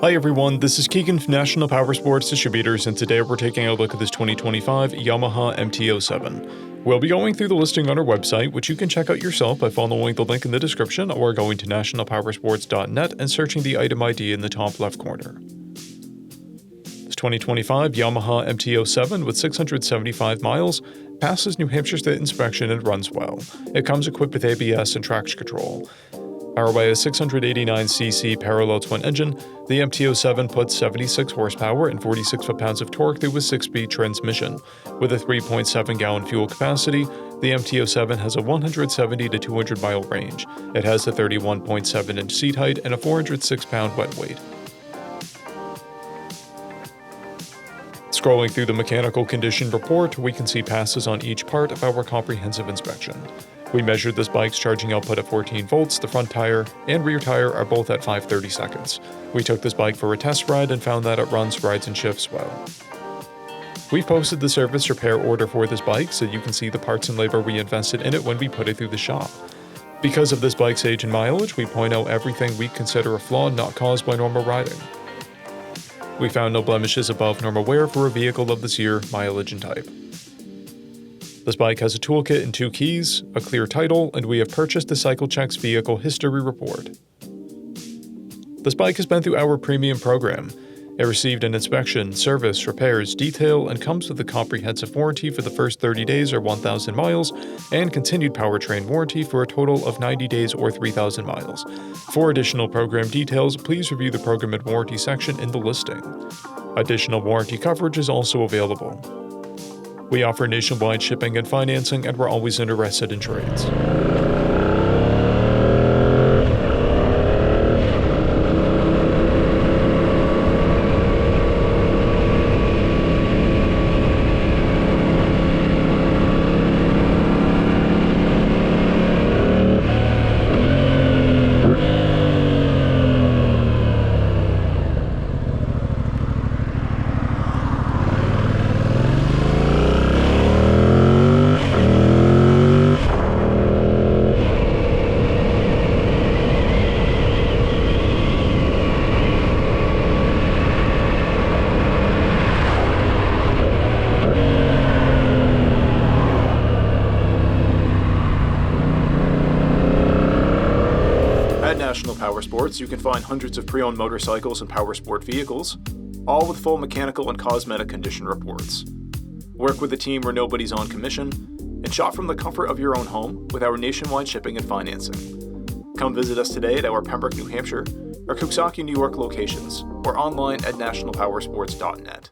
Hi everyone, this is Keegan from National Powersports Distributors, and today we're taking a look at this 2025 Yamaha MT07. We'll be going through the listing on our website, which you can check out yourself by following the link in the description or going to nationalpowersports.net and searching the item ID in the top left corner. This 2025 Yamaha MT07 with 675 miles passes New Hampshire State inspection and runs well. It comes equipped with ABS and traction control. Powered by a 689cc parallel twin engine, the MT07 puts 76 horsepower and 46 foot-pounds of torque through a 6-speed transmission. With a 3.7-gallon fuel capacity, the MT07 has a 170 to 200-mile range. It has a 31.7-inch seat height and a 406-pound wet weight. Scrolling through the mechanical condition report, we can see passes on each part of our comprehensive inspection. We measured this bike's charging output at 14 volts, the front tire and rear tire are both at 530 seconds. We took this bike for a test ride and found that it runs, rides, and shifts well. We've posted the service repair order for this bike so you can see the parts and labor we invested in it when we put it through the shop. Because of this bike's age and mileage, we point out everything we consider a flaw not caused by normal riding. We found no blemishes above normal wear for a vehicle of this year, mileage, and type. This bike has a toolkit and 2 keys, a clear title, and we have purchased the CycleCheck's vehicle history report. This bike has been through our premium program. It received an inspection, service, repairs, detail, and comes with a comprehensive warranty for the first 30 days or 1,000 miles, and continued powertrain warranty for a total of 90 days or 3,000 miles. For additional program details, please review the program and warranty section in the listing. Additional warranty coverage is also available. We offer nationwide shipping and financing, and we're always interested in trades. At National Powersports, you can find hundreds of pre-owned motorcycles and powersport vehicles, all with full mechanical and cosmetic condition reports. Work with a team where nobody's on commission, and shop from the comfort of your own home with our nationwide shipping and financing. Come visit us today at our Pembroke, New Hampshire, or Coxsackie, New York locations, or online at nationalpowersports.net.